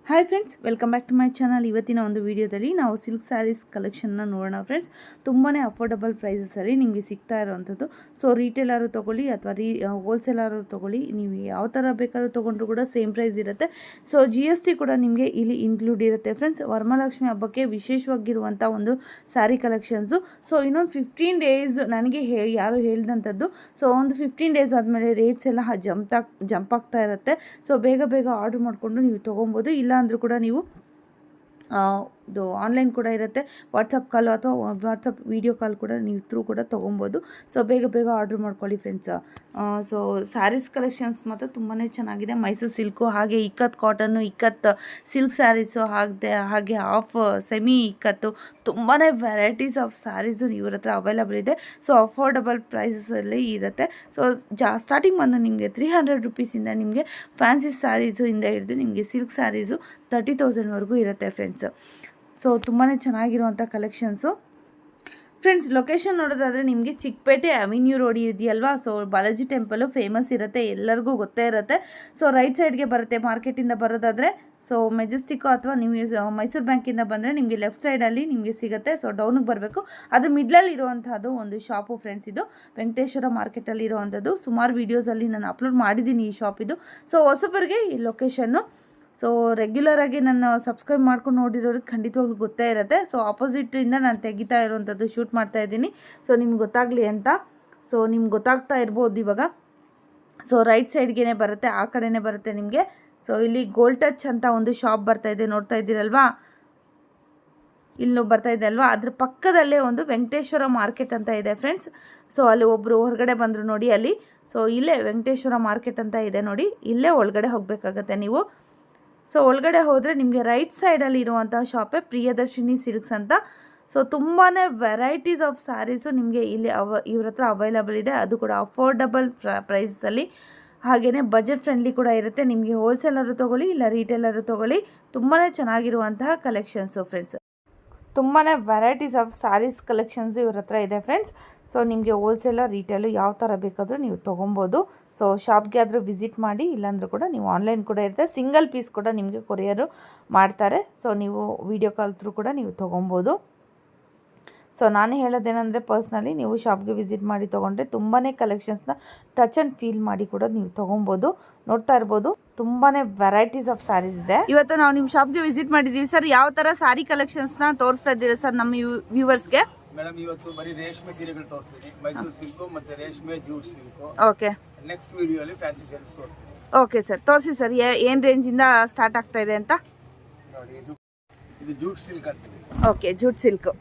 Hi friends, welcome back to my channel. ಇವತ್ತಿನ ಒಂದು ವಿಡಿಯೋದಲ್ಲಿ ನಾವು ಸಿಲ್ಕ್ ಸ್ಯಾರೀಸ್ ಕಲೆಕ್ಷನ್ನ ನೋಡೋಣ ಫ್ರೆಂಡ್ಸ್. ತುಂಬಾ ಅಫೋರ್ಡಬಲ್ ಪ್ರೈಸಸಲ್ಲಿ ನಿಮಗೆ ಸಿಗ್ತಾ ಇರೋವಂಥದ್ದು. ಸೊ ರೀಟೇಲರು ತೊಗೊಳ್ಳಿ ಅಥವಾ ಹೋಲ್ಸೇಲರು ತೊಗೊಳ್ಳಿ, ನೀವು ಯಾವ ಥರ ಬೇಕಾದ್ರೂ ತೊಗೊಂಡ್ರು ಕೂಡ ಸೇಮ್ ಪ್ರೈಸ್ ಇರುತ್ತೆ. ಸೊ GST ಕೂಡ ನಿಮಗೆ ಇಲ್ಲಿ ಇನ್ಕ್ಲೂಡ್ ಇರುತ್ತೆ ಫ್ರೆಂಡ್ಸ್. ವರಮಹಾಲಕ್ಷ್ಮಿ ಹಬ್ಬಕ್ಕೆ ವಿಶೇಷವಾಗಿರುವಂಥ ಒಂದು ಸ್ಯಾರಿ ಕಲೆಕ್ಷನ್ಸು. ಸೊ ಇನ್ನೊಂದು 15 ಡೇಸ್ ನನಗೆ ಯಾರು ಹೇಳಿದಂಥದ್ದು. ಸೊ ಒಂದು 15 ಡೇಸ್ ಆದಮೇಲೆ ರೇಟ್ಸ್ ಎಲ್ಲ ಜಂಪ್ ಆಗ್ತಾ ಇರುತ್ತೆ. ಸೊ ಬೇಗ ಆರ್ಡ್ರ್ ಮಾಡಿಕೊಂಡು ನೀವು ತೊಗೊಬೋದು. ಇಲ್ಲ ಅಂದರೂ ಕೂಡ ನೀವು ಇದು ಆನ್ಲೈನ್ ಕೂಡ ಇರುತ್ತೆ. ವಾಟ್ಸಪ್ ಕಾಲ್ ಅಥವಾ ವಾಟ್ಸಪ್ ವೀಡಿಯೋ ಕಾಲ್ ಕೂಡ ನೀವು ಥ್ರೂ ಕೂಡ ತೊಗೊಬೋದು. ಸೊ ಬೇಗ ಆರ್ಡ್ರ್ ಮಾಡ್ಕೊಳ್ಳಿ ಫ್ರೆಂಡ್ಸ್. ಸೊ ಸ್ಯಾರೀಸ್ ಕಲೆಕ್ಷನ್ಸ್ ಮಾತ್ರ ತುಂಬಾ ಚೆನ್ನಾಗಿದೆ. ಮೈಸೂರು ಸಿಲ್ಕು, ಹಾಗೆ ಇಕ್ಕತ್ ಕಾಟನ್ನು, ಇಕ್ಕತ್ ಸಿಲ್ಕ್ ಸ್ಯಾರೀಸು, ಹಾಗೆ ಹಾಫ್ ಸೆಮಿ ಇಕ್ಕತ್ತು, ತುಂಬಾ ವೆರೈಟೀಸ್ ಆಫ್ ಸ್ಯಾರೀಸು ಇವ್ರ ಹತ್ರ ಅವೈಲಬಲ್ ಇದೆ. ಸೊ ಅಫೋರ್ಡಬಲ್ ಪ್ರೈಸಸಲ್ಲಿ ಇರುತ್ತೆ. ಸೊ ಸ್ಟಾರ್ಟಿಂಗ್ ಬಂದು ನಿಮಗೆ 300 ರುಪೀಸಿಂದ ನಿಮಗೆ ಫ್ಯಾನ್ಸಿ ಸ್ಯಾರೀಸು ಇಂದ ಹಿಡಿದು ನಿಮಗೆ ಸಿಲ್ಕ್ ಸ್ಯಾರೀಸು 30,000ವರೆಗೂ ಇರುತ್ತೆ ಫ್ರೆಂಡ್ಸ್. ಸೊ ತುಂಬಾ ಚೆನ್ನಾಗಿರುವಂಥ ಕಲೆಕ್ಷನ್ಸು ಫ್ರೆಂಡ್ಸ್. ಲೊಕೇಶನ್ ನೋಡೋದಾದರೆ ನಿಮಗೆ ಚಿಕ್ಕಪೇಟೆ ಅವೆನ್ಯೂ ರೋಡ್ ಇದೆಯಲ್ವಾ. ಸೊ ಬಾಲಾಜಿ ಟೆಂಪಲು ಫೇಮಸ್ ಇರುತ್ತೆ, ಎಲ್ಲರಿಗೂ ಗೊತ್ತೇ ಇರುತ್ತೆ. ಸೊ ರೈಟ್ ಸೈಡ್ಗೆ ಬರುತ್ತೆ ಮಾರ್ಕೆಟಿಂದ ಬರೋದಾದರೆ. ಸೊ ಮೆಜೆಸ್ಟಿಕ್ಕು ಅಥವಾ ನೀವು ಮೈಸೂರು ಬ್ಯಾಂಕಿಂದ ಬಂದರೆ ನಿಮಗೆ ಲೆಫ್ಟ್ ಸೈಡಲ್ಲಿ ನಿಮಗೆ ಸಿಗುತ್ತೆ. ಸೊ ಡೌನಿಗೆ ಬರಬೇಕು, ಅದ್ರ ಮಿಡ್ಲಲ್ಲಿ ಇರುವಂಥದ್ದು ಒಂದು ಶಾಪು ಫ್ರೆಂಡ್ಸ್. ಇದು ವೆಂಕಟೇಶ್ವರ ಮಾರ್ಕೆಟಲ್ಲಿ ಇರುವಂಥದ್ದು. ಸುಮಾರು ವೀಡಿಯೋಸಲ್ಲಿ ನಾನು ಅಪ್ಲೋಡ್ ಮಾಡಿದ್ದೀನಿ ಈ ಶಾಪಿದು. ಸೊ ಹೊಸಬರಿಗೆ ಈ ಲೊಕೇಶನ್ನು. ಸೊ ರೆಗ್ಯುಲರಾಗಿ ನಾನು ಸಬ್ಸ್ಕ್ರೈಬ್ ಮಾಡ್ಕೊಂಡು ನೋಡಿರೋರಿಗೆ ಖಂಡಿತವಾಗ್ಲೂ ಗೊತ್ತೇ ಇರುತ್ತೆ. ಸೊ ಆಪೋಸಿಟಿಂದ ನಾನು ತೆಗಿತಾ ಇರೋವಂಥದ್ದು, ಶೂಟ್ ಮಾಡ್ತಾ ಇದ್ದೀನಿ. ಸೊ ನಿಮ್ಗೆ ಗೊತ್ತಾಗಲಿ ಅಂತ. ಸೊ ನಿಮ್ಗೆ ಗೊತ್ತಾಗ್ತಾ ಇರ್ಬೋದು ಇವಾಗ. ಸೊ ರೈಟ್ ಸೈಡ್ಗೆ ಬರುತ್ತೆ, ಆ ಕಡೆನೇ ಬರುತ್ತೆ ನಿಮಗೆ. ಸೊ ಇಲ್ಲಿ ಗೋಲ್ಡ್ ಟಚ್ ಅಂತ ಒಂದು ಶಾಪ್ ಬರ್ತಾಯಿದೆ, ನೋಡ್ತಾ ಇದ್ದೀರಲ್ವಾ, ಇಲ್ಲಿ ಬರ್ತಾ ಇದೆ ಅಲ್ವಾ. ಅದ್ರ ಪಕ್ಕದಲ್ಲೇ ಒಂದು ವೆಂಕಟೇಶ್ವರ ಮಾರ್ಕೆಟ್ ಅಂತ ಇದೆ ಫ್ರೆಂಡ್ಸ್. ಸೊ ಅಲ್ಲಿ ಒಬ್ಬರು ಹೊರಗಡೆ ಬಂದರು ನೋಡಿ ಅಲ್ಲಿ. ಸೊ ಇಲ್ಲೇ ವೆಂಕಟೇಶ್ವರ ಮಾರ್ಕೆಟ್ ಅಂತ ಇದೆ ನೋಡಿ, ಇಲ್ಲೇ ಒಳಗಡೆ ಹೋಗಬೇಕಾಗತ್ತೆ ನೀವು. ಸೊ ಒಳಗಡೆ ಹೋದರೆ ನಿಮಗೆ ರೈಟ್ ಸೈಡಲ್ಲಿ ಇರುವಂಥ ಶಾಪೇ ಪ್ರಿಯದರ್ಶಿನಿ ಸಿಲ್ಕ್ಸ್ ಅಂತ. ಸೊ ತುಂಬಾ ವೆರೈಟೀಸ್ ಆಫ್ ಸ್ಯಾರೀಸು ನಿಮಗೆ ಇಲ್ಲಿ ಇವ್ರ ಹತ್ರ ಅವೈಲಬಲ್ ಇದೆ. ಅದು ಕೂಡ ಅಫೋರ್ಡಬಲ್ ಪ್ರೈಸಲ್ಲಿ, ಹಾಗೆಯೇ ಬಜೆಟ್ ಫ್ರೆಂಡ್ಲಿ ಕೂಡ ಇರುತ್ತೆ. ನಿಮಗೆ ಹೋಲ್ಸೇಲರು ತೊಗೊಳ್ಳಿ ಇಲ್ಲ ರೀಟೇಲರು ತೊಗೊಳ್ಳಿ, ತುಂಬಾ ಚೆನ್ನಾಗಿರುವಂತಹ ಕಲೆಕ್ಷನ್ಸು ಫ್ರೆಂಡ್ಸ್. ತುಂಬಾ ವೆರೈಟೀಸ್ ಆಫ್ ಸ್ಯಾರೀಸ್ ಕಲೆಕ್ಷನ್ಸ್ ಇವ್ರ ಹತ್ರ ಇದೆ ಫ್ರೆಂಡ್ಸ್. ಸೊ ನಿಮಗೆ ಹೋಲ್ಸೇಲ ರೀಟೇಲು ಯಾವ ಥರ ಬೇಕಾದರೂ ನೀವು ತೊಗೊಬೋದು. ಸೊ ಶಾಪ್ಗೆ ಆದರೂ ವಿಸಿಟ್ ಮಾಡಿ, ಇಲ್ಲಾಂದರೂ ಕೂಡ ನೀವು ಆನ್ಲೈನ್ ಕೂಡ ಇರುತ್ತೆ. ಸಿಂಗಲ್ ಪೀಸ್ ಕೂಡ ನಿಮಗೆ ಕೊರಿಯರು ಮಾಡ್ತಾರೆ. ಸೊ ನೀವು ವೀಡಿಯೋ ಕಾಲ್ ಥ್ರೂ ಕೂಡ ನೀವು ತೊಗೊಬೋದು. ಸೊ ನಾನು ಹೇಳೋದೇನೆಂದರೆ, ಪರ್ಸ್ನಲಿ ನೀವು ಶಾಪ್ಗೆ ವಿಸಿಟ್ ಮಾಡಿ ತೊಗೊಂಡ್ರೆ ತುಂಬಾ ಕಲೆಕ್ಷನ್ಸ್ನ ಟಚ್ ಆ್ಯಂಡ್ ಫೀಲ್ ಮಾಡಿ ಕೂಡ ನೀವು ತೊಗೊಬೋದು. ನೋಡ್ತಾ ಇರ್ಬೋದು, ತುಂಬಾ ವೆರೈಟೀಸ್ ಆಫ್ ಸ್ಯಾರೀಸ್ ಇದೆ. ಇವತ್ತು ನಾವು ನಿಮ್ಮ ಶಾಪ್ಗೆ ವಿಸಿಟ್ ಮಾಡಿದ್ದೀವಿ ಸರ್. ಯಾವ ಥರ ಸ್ಯಾರಿ ಕಲೆಕ್ಷನ್ಸ್ನ ತೋರಿಸ್ತಾ ಇದ್ದೀರಾ ಸರ್ ನಮ್ಮ ವ್ಯೂವರ್ಸ್ಗೆ? ಮೇಡಮ್ ಇವತ್ತು ಬರೀ ರೇಷ್ಮೆ ಸೀರೆಗಳು ತೋರಿಸ್ತೀನಿ. ಮೈಸೂರು ಸಿಲ್ಕು ಮತ್ತೆ ರೇಷ್ಮೆ ಜೂಟ್ ಸಿಲ್ಕು. ಓಕೆ, ನೆಕ್ಸ್ಟ್ ವಿಡಿಯೋಲಿ ಫ್ಯಾನ್ಸಿ ಸ್ಯಾರೀಸ್ ತೋರಿಸ್ತೀನಿ. ಓಕೆ ಸರ್, ತೋರಿಸಿ ಸರ್. ಏನು ರೇಂಜಿಂದ ಸ್ಟಾರ್ಟ್ ಆಗ್ತಾ ಇದೆ ಅಂತ ನೋಡಿ. ಇದು ಜೂಟ್ ಸಿಲ್ಕ್ ಅಂತೀವಿ. ಓಕೆ, ಜೂಟ್ ಸಿಲ್ಕ್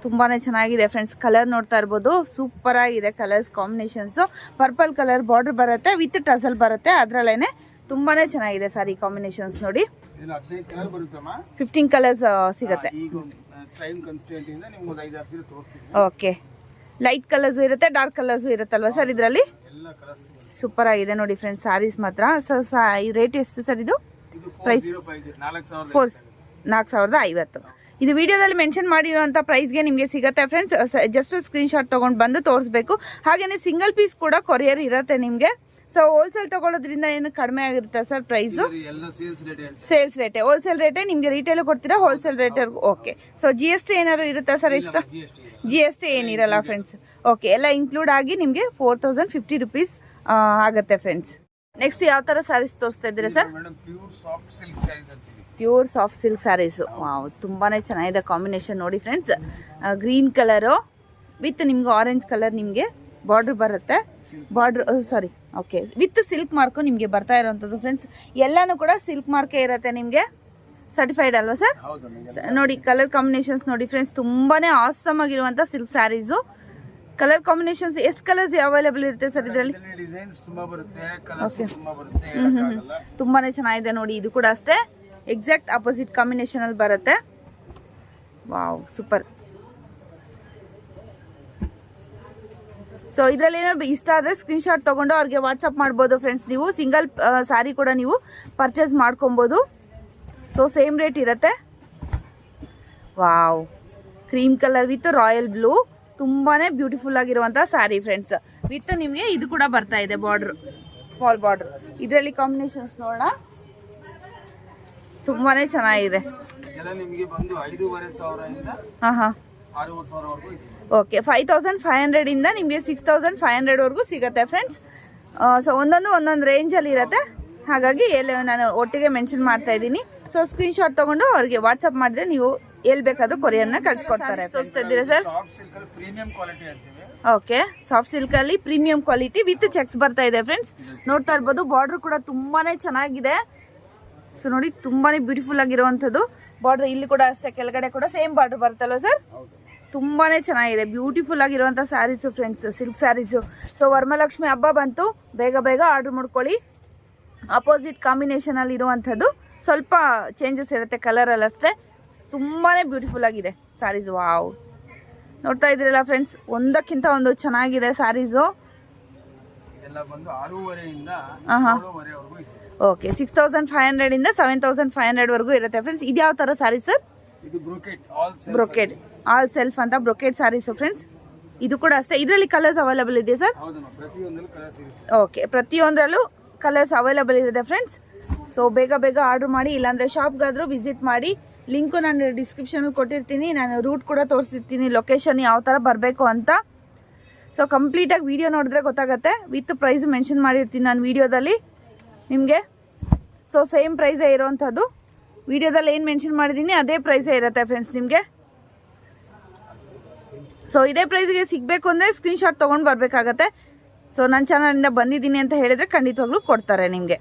ತುಂಬಾ ಚೆನ್ನಾಗಿದೆ ಫ್ರೆಂಡ್ಸ್. ಕಲರ್ ನೋಡ್ತಾ ಇರ್ಬೋದು, ಸೂಪರ್ ಆಗಿದೆ colours combinations. Purple colour border ಬರುತ್ತೆ, ವಿತ್ ಟಸಲ್ ಬರುತ್ತೆ. ಅದರಲ್ಲೇನೆ ತುಂಬಾ ಚೆನ್ನಾಗಿದೆ ಸಾರಿ ಕಾಂಬಿನೇಷನ್ಸ್ ನೋಡಿ. 15 ಕಲರ್ಸ್ ಸಿಗುತ್ತೆ. ಓಕೆ, ಲೈಟ್ ಕಲರ್ಸು ಇರುತ್ತೆ, ಡಾರ್ಕ್ ಕಲರ್ಸು ಇರುತ್ತಲ್ವಾ ಸರ್ ಇದರಲ್ಲಿ? ಸೂಪರ್ ಆಗಿದೆ ನೋಡಿ ಫ್ರೆಂಡ್ಸ್ ಸ್ಯಾರೀಸ್ ಮಾತ್ರ. ಸರ್ ರೇಟ್ ಎಷ್ಟು ಸರ್ ಇದು? ಪ್ರೈಸ್ 4,050. ಇದು ವಿಡಿಯೋದಲ್ಲಿ ಮೆನ್ಷನ್ ಮಾಡಿರುವಂಥ ಪ್ರೈಸ್ಗೆ ನಿಮಗೆ ಸಿಗುತ್ತೆ ಫ್ರೆಂಡ್ಸ್. ಜಸ್ಟ್ ಸ್ಕ್ರೀನ್ಶಾಟ್ ತೊಗೊಂಡು ಬಂದು ತೋರಿಸ್ಬೇಕು. ಹಾಗೆಯೇ ಸಿಂಗಲ್ ಪೀಸ್ ಕೂಡ ಕೊರಿಯರ್ ಇರುತ್ತೆ ನಿಮಗೆ. ಸೊ ಹೋಲ್ಸೇಲ್ ತೊಗೊಳೋದ್ರಿಂದ ಏನು ಕಡಿಮೆ ಆಗಿರುತ್ತೆ ಸರ್ ಪ್ರೈಸು? ಸೇಲ್ಸ್ ರೇಟೇ, ಹೋಲ್ಸೇಲ್ ರೇಟೇ ನಿಮಗೆ ರಿಟೇಲ್ ಕೊಡ್ತೀರಾ, wholesale rate? Okay. So GST ಏನಾದ್ರು ಇರುತ್ತಾ ಸರ್ ಎಕ್ಸ್ಟ್ರಾ? GST ಏನಿರಲ್ಲ ಫ್ರೆಂಡ್ಸ್. ಓಕೆ, ಎಲ್ಲ ಇನ್ಕ್ಲೂಡ್ ಆಗಿ ನಿಮಗೆ 4,050 ರುಪೀಸ್ ಆಗುತ್ತೆ ಫ್ರೆಂಡ್ಸ್. ನೆಕ್ಸ್ಟ್ ಯಾವ ಥರ ಸ್ಯಾರೀಸ್ ತೋರಿಸ್ತಾ ಇದ್ದೀರಾ sir? Pure soft silk saris. Wow, ತುಂಬಾ ಚೆನ್ನಾಗಿದೆ ಕಾಂಬಿನೇಷನ್ ನೋಡಿ ಫ್ರೆಂಡ್ಸ್. ಗ್ರೀನ್ ಕಲರು ವಿತ್ ನಿಮ್ಗೆ ಆರೆಂಜ್ ಕಲರ್ ನಿಮಗೆ ಬಾರ್ಡ್ರ್ ಬರುತ್ತೆ. ಓಕೆ, ವಿತ್ ಸಿಲ್ಕ್ ಮಾರ್ಕು ನಿಮಗೆ ಬರ್ತಾ ಇರೋವಂಥದ್ದು ಫ್ರೆಂಡ್ಸ್. ಎಲ್ಲನೂ ಕೂಡ ಸಿಲ್ಕ್ ಮಾರ್ಕೇ ಇರುತ್ತೆ ನಿಮಗೆ. ಸರ್ಟಿಫೈಡ್ ಅಲ್ವಾ ಸರ್? ನೋಡಿ ಕಲರ್ ಕಾಂಬಿನೇಷನ್ಸ್ ನೋಡಿ ಫ್ರೆಂಡ್ಸ್, ತುಂಬಾ ಆಸಮ್ ಆಗಿರುವಂಥ ಸಿಲ್ಕ್ ಸ್ಯಾರೀಸು. ಕಲರ್ ಕಾಂಬಿನೇಷನ್ಸ್ ಎಷ್ಟು ಕಲರ್ಸ್ ಅವೈಲೇಬಲ್ ಇರುತ್ತೆ ಸರ್ ಇದರಲ್ಲಿ? ತುಂಬಾ ಚೆನ್ನಾಗಿದೆ ನೋಡಿ. ಇದು ಕೂಡ ಅಷ್ಟೇ ಎಕ್ಸಾಕ್ಟ್ ಅಪೋಸಿಟ್ ಕಾಂಬಿನೇಷನ್ ಅಲ್ಲಿ ಬರುತ್ತೆ. Wow, super. ಸೊ ಇದರಲ್ಲಿ ಏನಾದ್ರು ಇಷ್ಟ ಆದರೆ ಸ್ಕ್ರೀನ್ಶಾಟ್ ತೊಗೊಂಡು ಅವ್ರಿಗೆ ವಾಟ್ಸಪ್ ಮಾಡ್ಬೋದು ಫ್ರೆಂಡ್ಸ್. ನೀವು ಸಿಂಗಲ್ ಸ್ಯಾರಿ ಕೂಡ ನೀವು ಪರ್ಚೇಸ್ ಮಾಡ್ಕೊಬೋದು. ಸೊ ಸೇಮ್ ರೇಟ್ ಇರುತ್ತೆ. Wow, cream colour with royal blue, ತುಂಬಾ ಬ್ಯೂಟಿಫುಲ್ ಆಗಿರುವಂಥ ಸ್ಯಾರಿ ಫ್ರೆಂಡ್ಸ್. ವಿತ್ ನಿಮಗೆ ಇದು ಕೂಡ ಬರ್ತಾ ಇದೆ ಬಾರ್ಡ್ರ್, ಸ್ಮಾಲ್ ಬಾರ್ಡ್ರ್. ಇದರಲ್ಲಿ ಕಾಂಬಿನೇಷನ್ಸ್ ನೋಡೋಣ. ತುಂಬಾ ಚೆನ್ನಾಗಿದೆ. ಇದೆಲ್ಲ ನಿಮಗೆ ಬಂದು 5,500 ಇಂದ ಹಾಂ ಹಾಂ 6,000 ಇದೆ. ಓಕೆ, 5,500 ಇಂದ ನಿಮಗೆ 6,500 ವರೆಗೂ ಸಿಗುತ್ತೆ ಫ್ರೆಂಡ್ಸ್. ಸೊ ಒಂದೊಂದು ರೇಂಜಲ್ಲಿ ಇರುತ್ತೆ, ಹಾಗಾಗಿ ಎಲ್ಲಿ ನಾನು ಒಟ್ಟಿಗೆ ಮೆನ್ಷನ್ ಮಾಡ್ತಾ ಇದ್ದೀನಿ. ಸೊ ಸ್ಕ್ರೀನ್ಶಾಟ್ ತೊಗೊಂಡು ಅವ್ರಿಗೆ ವಾಟ್ಸಪ್ ಮಾಡಿದ್ರೆ ನೀವು ಎಲ್ಲಿ ಬೇಕಾದರೂ ಕೊರಿಯರ್ನ ಕಳಿಸ್ಕೊಡ್ತಾರೆ. ತೋರಿಸ್ತಾ ಇದ್ದೀರಾ ಸರ್? ಸಾಫ್ಟ್ ಸಿಲ್ಕ್ ಅಲ್ಲಿ ಪ್ರೀಮಿಯಂ ಕ್ವಾಲಿಟಿ ಅಂತೀವಿ. ಓಕೆ, ಸಾಫ್ಟ್ ಸಿಲ್ಕ್ ಅಲ್ಲಿ ಪ್ರೀಮಿಯಂ ಕ್ವಾಲಿಟಿ ವಿತ್ ಚೆಕ್ಸ್ ಬರ್ತಾ ಇದೆ ಫ್ರೆಂಡ್ಸ್. ನೋಡ್ತಾ ಇರ್ಬೋದು, ಬಾರ್ಡರ್ ಕೂಡ ತುಂಬಾನೇ ಚೆನ್ನಾಗಿದೆ. ಸೊ ನೋಡಿ, ತುಂಬಾನೇ ಬ್ಯೂಟಿಫುಲ್ ಆಗಿರುವಂಥದ್ದು ಬಾರ್ಡರ್. ಇಲ್ಲಿ ಕೂಡ ಅಷ್ಟೇ, ಕೆಳಗಡೆ ಕೂಡ ಸೇಮ್ ಬಾರ್ಡರ್ ಬರುತ್ತಲ್ವ ಸರ್? ತುಂಬಾನೇ ಚೆನ್ನಾಗಿದೆ, ಬ್ಯೂಟಿಫುಲ್ ಆಗಿರುವಂಥ saris friends, silk saris. So Varamahalakshmi ಹಬ್ಬ ಬಂತು, ಬೇಗ ಬೇಗ ಆರ್ಡರ್ ಮಾಡ್ಕೊಳ್ಳಿ. ಅಪೋಸಿಟ್ ಕಾಂಬಿನೇಷನ್ ಅಲ್ಲಿ ಇರುವಂಥದ್ದು, ಸ್ವಲ್ಪ ಚೇಂಜಸ್ ಇರುತ್ತೆ ಕಲರಲ್ಲಿ ಅಷ್ಟೇ. ತುಂಬಾನೇ ಬ್ಯೂಟಿಫುಲ್ ಆಗಿದೆ ಸ್ಯಾರೀಸ್. ವಾವ್, ನೋಡ್ತಾ ಇದ್ದೀರಲ್ಲ ಫ್ರೆಂಡ್ಸ್, ಒಂದಕ್ಕಿಂತ ಒಂದು ಚೆನ್ನಾಗಿದೆ ಸ್ಯಾರೀಸು. ಇದೆಲ್ಲ ಬಂದು 6,500 ಇಂದ 7,500 ವರೆಗೂ ಇದೆ. ಓಕೆ, 6,500 ಇಂದ 7,500 ವರೆಗೂ ಇರುತ್ತೆ ಫ್ರೆಂಡ್ಸ್. ಇದು ಯಾವ ತರ ಸ್ಯಾರಿ ಸರ್? ಇದು ಬ್ರೊಕೆಟ್ ಆಲ್ ಸೆಲ್ಫ್ ಅಂತ ಬ್ರೊಕೆಟ್ ಸ್ಯಾರೀಸ್ ಫ್ರೆಂಡ್ಸ್. ಇದು ಕೂಡ ಅಷ್ಟೇ. ಇದರಲ್ಲಿ ಕಲರ್ಸ್ ಅವೈಲೇಬಲ್ ಇದೆ ಸರ್? ಪ್ರತಿಯೊಂದರಲ್ಲೂ ಕಲರ್ಸ್ ಇರುತ್ತೆ. ಓಕೆ, ಪ್ರತಿಯೊಂದರಲ್ಲೂ ಕಲರ್ಸ್ ಅವೈಲೇಬಲ್ ಇದೆ ಫ್ರೆಂಡ್ಸ್. ಸೊ ಬೇಗ ಬೇಗ ಆರ್ಡರ್ ಮಾಡಿ, ಇಲ್ಲಾಂದ್ರೆ ಶಾಪ್ಗಾದ್ರೂ ವಿಸಿಟ್ ಮಾಡಿ. ಲಿಂಕು ನಾನು ಡಿಸ್ಕ್ರಿಪ್ಷನ್ ಕೊಟ್ಟಿರ್ತೀನಿ, ನಾನು ರೂಟ್ ಕೂಡ ತೋರಿಸಿರ್ತೀನಿ, ಲೊಕೇಶನ್ ಯಾವ ಥರ ಬರಬೇಕು ಅಂತ. ಸೊ ಕಂಪ್ಲೀಟಾಗಿ ವಿಡಿಯೋ ನೋಡಿದ್ರೆ ಗೊತ್ತಾಗುತ್ತೆ. ವಿತ್ ಪ್ರೈಸ್ ಮೆನ್ಷನ್ ಮಾಡಿರ್ತೀನಿ ನಾನು ವಿಡಿಯೋದಲ್ಲಿ ನಿಮಗೆ. ಸೊ ಸೇಮ್ ಪ್ರೈಸೇ ಇರೋವಂಥದ್ದು, ವಿಡಿಯೋದಲ್ಲಿ ಏನು ಮೆನ್ಷನ್ ಮಾಡಿದ್ದೀನಿ ಅದೇ ಪ್ರೈಸೇ ಇರುತ್ತೆ ಫ್ರೆಂಡ್ಸ್ ನಿಮಗೆ. ಸೊ ಇದೇ ಪ್ರೈಸ್ಗೆ ಸಿಗಬೇಕು ಅಂದರೆ ಸ್ಕ್ರೀನ್ಶಾಟ್ ತೊಗೊಂಡು ಬರಬೇಕಾಗತ್ತೆ. ಸೊ ನನ್ನ ಚಾನಲಿಂದ ಬಂದಿದ್ದೀನಿ ಅಂತ ಹೇಳಿದರೆ ಖಂಡಿತವಾಗ್ಲೂ ಕೊಡ್ತಾರೆ ನಿಮಗೆ.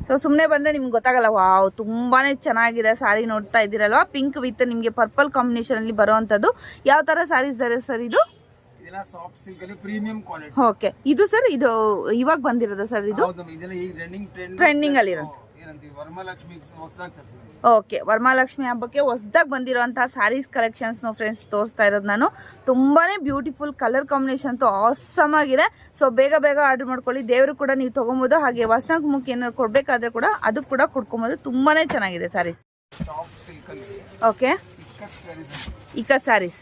ಸೊ ಸುಮ್ಮನೆ ಬಂದರೆ ನಿಮ್ಗೆ ಗೊತ್ತಾಗಲ್ಲ. ವಾವ್, ತುಂಬಾ ಚೆನ್ನಾಗಿದೆ ಸ್ಯಾರಿ. ನೋಡ್ತಾ ಇದ್ದೀರಲ್ವಾ, ಪಿಂಕ್ ವಿತ್ ನಿಮಗೆ ಪರ್ಪಲ್ ಕಾಂಬಿನೇಷನಲ್ಲಿ ಬರೋವಂಥದ್ದು. ಯಾವ ಥರ ಸ್ಯಾರೀಸ್ ಇದೆ ಸರ್ ಇದು? ಸಾಫ್ಟ್ ಸಿಲ್ಕ್ ಅಲ್ಲಿ ಪ್ರೀಮಿಯಂ ಕ್ವಾಲಿಟಿ. ಓಕೆ, ಇದು ಸರ್ ಇದು ಇವಾಗ ಬಂದಿರೋದು ಸರ್? ಇದು ಟ್ರೆಂಡಿಂಗ್ ಅಲ್ಲಿ ಇರೋದು. ವರಮಹಾಲಕ್ಷ್ಮಿ ಹೊಸದಾಗಿ ತರಿಸಿದೆ. ಓಕೆ, ವರಮಹಾಲಕ್ಷ್ಮಿ ಹಬ್ಬಕ್ಕೆ ಹೊಸದಾಗಿ ಬಂದಿರುವಂತಹ ಸ್ಯಾರೀಸ್ ಕಲೆಕ್ಷನ್ಸ್ ಫ್ರೆಂಡ್ಸ್ ತೋರಿಸ್ತಾ ಇರೋದು ನಾನು. ತುಂಬಾನೇ ಬ್ಯೂಟಿಫುಲ್ ಕಲರ್ ಕಾಂಬಿನೇಷನ್ ಅಂತೂ ಆಸಮ್ ಆಗಿದೆ. ಸೊ ಬೇಗ ಬೇಗ ಆರ್ಡರ್ ಮಾಡ್ಕೊಳ್ಳಿ. ದೇವರು ಕೂಡ ನೀವು ತಗೊಬೋದು, ಹಾಗೆ ವರ್ಷಕ್ಕೆ ಮುಖ್ಯ ಏನಾದ್ರು ಕೊಡ್ಬೇಕಾದ್ರೆ ಕೂಡ ಅದು ಕೂಡ ಕೊಡ್ಕೊಬೋದು. ತುಂಬಾನೇ ಚೆನ್ನಾಗಿದೆ ಸ್ಯಾರೀಸ್. ಓಕೆ, ಇಕ್ಕತ್ ಸ್ಯಾರೀಸ್.